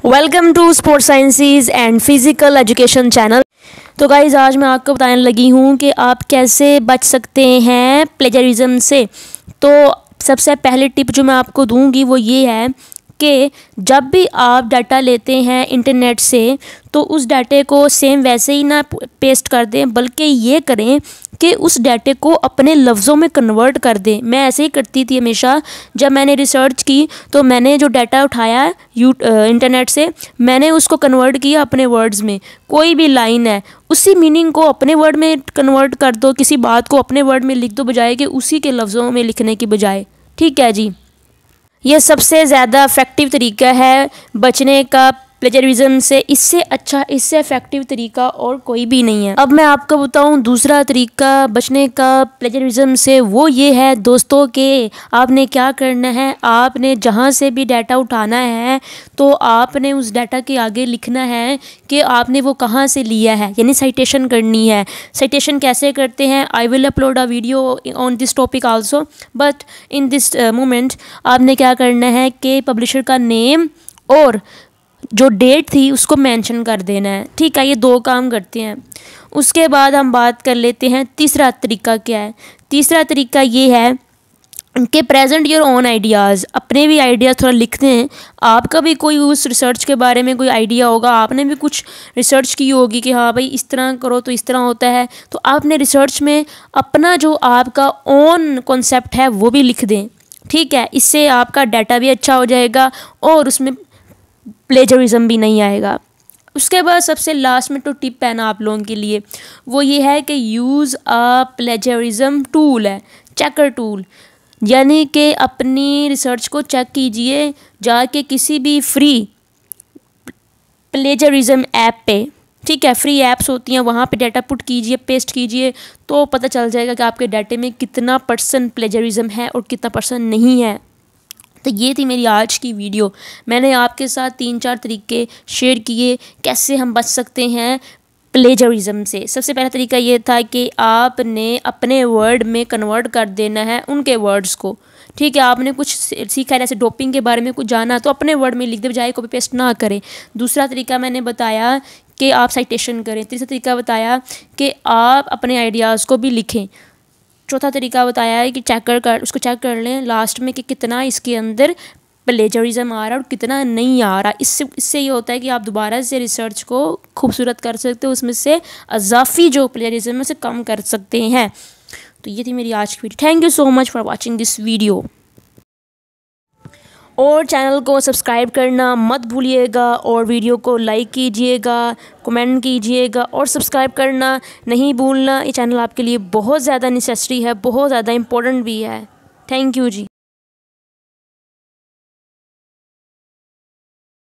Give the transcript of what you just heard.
Welcome to sports sciences and physical education channel. तो guys आज मैं आपको बताने लगी हूँ कि आप कैसे बच सकते हैं प्लेजरिज्म से। तो सबसे पहले टिप जो मैं आपको दूँगी वो ये है कि जब भी आप डाटा लेते हैं इंटरनेट से तो उस डाटे को सेम वैसे ही ना पेस्ट कर दें, बल्कि ये करें कि उस डाटे को अपने लफ्ज़ों में कन्वर्ट कर दें। मैं ऐसे ही करती थी हमेशा। जब मैंने रिसर्च की तो मैंने जो डाटा उठाया इंटरनेट से, मैंने उसको कन्वर्ट किया अपने वर्ड्स में। कोई भी लाइन है उसी मीनिंग को अपने वर्ड में कन्वर्ट कर दो, किसी बात को अपने वर्ड में लिख दो बजाय कि उसी के लफ्ज़ों में लिखने की बजाय। ठीक है जी, ये सबसे ज़्यादा इफ़ेक्टिव तरीका है बचने का प्लेजरिज्म से। इससे अच्छा, इससे इफ़ेक्टिव तरीका और कोई भी नहीं है। अब मैं आपको बताऊं दूसरा तरीका बचने का प्लेजरिज्म से। वो ये है दोस्तों कि आपने क्या करना है, आपने जहां से भी डाटा उठाना है तो आपने उस डाटा के आगे लिखना है कि आपने वो कहाँ से लिया है, यानी साइटेशन करनी है। साइटेशन कैसे करते हैं, I will upload a video on this topic also, but in this moment आपने क्या करना है कि पब्लिशर का नेम और जो डेट थी उसको मेंशन कर देना है। ठीक है, ये दो काम करते हैं। उसके बाद हम बात कर लेते हैं तीसरा तरीका क्या है। तीसरा तरीका ये है कि प्रेजेंट योर ओन आइडियाज़, अपने भी आइडियाज़ थोड़ा लिखते हैं। आपका भी कोई उस रिसर्च के बारे में कोई आइडिया होगा, आपने भी कुछ रिसर्च की होगी कि हाँ भाई इस तरह करो तो इस तरह होता है, तो आपने रिसर्च में अपना जो आपका ओन कॉन्सेप्ट है वो भी लिख दें। ठीक है, इससे आपका डाटा भी अच्छा हो जाएगा और उसमें प्लेजरिज्म भी नहीं आएगा। उसके बाद सबसे लास्ट में तो टिप है ना आप लोगों के लिए, वो ये है कि यूज़ अ प्लेजरिज्म टूल है, चेकर टूल। यानी कि अपनी रिसर्च को चेक कीजिए जाके किसी भी फ्री प्लेजरिज्म ऐप पे। ठीक है, फ्री ऐप्स होती हैं, वहाँ पे डाटा पुट कीजिए, पेस्ट कीजिए, तो पता चल जाएगा कि आपके डाटे में कितना % प्लेजरिज्म है और कितना % नहीं है। तो ये थी मेरी आज की वीडियो। मैंने आपके साथ 3-4 तरीके शेयर किए कैसे हम बच सकते हैं प्लेजरिज्म से। सबसे पहला तरीका ये था कि आपने अपने वर्ड में कन्वर्ट कर देना है उनके वर्ड्स को। ठीक है, आपने कुछ सीखा है, जैसे डोपिंग के बारे में कुछ जाना तो अपने वर्ड में लिख दे बजाय कॉपी पेस्ट ना करें। दूसरा तरीका मैंने बताया कि आप साइटेशन करें। तीसरा तरीका बताया कि आप अपने आइडियाज़ को भी लिखें। चौथा तरीका बताया है कि उसको चेक कर लें लास्ट में कि कितना इसके अंदर प्लेजरिज्म आ रहा है और कितना नहीं आ रहा। इससे ये होता है कि आप दोबारा से रिसर्च को खूबसूरत कर सकते हो, उसमें से अजाफी जो प्लेजरिज्म है उसे कम कर सकते हैं। तो ये थी मेरी आज की video. Thank you so much for watching this video. और चैनल को सब्सक्राइब करना मत भूलिएगा और वीडियो को लाइक कीजिएगा, कमेंट कीजिएगा और सब्सक्राइब करना नहीं भूलना। ये चैनल आपके लिए बहुत ज़्यादा नेसेसरी है, बहुत ज़्यादा इम्पोर्टेंट भी है। Thank you ji.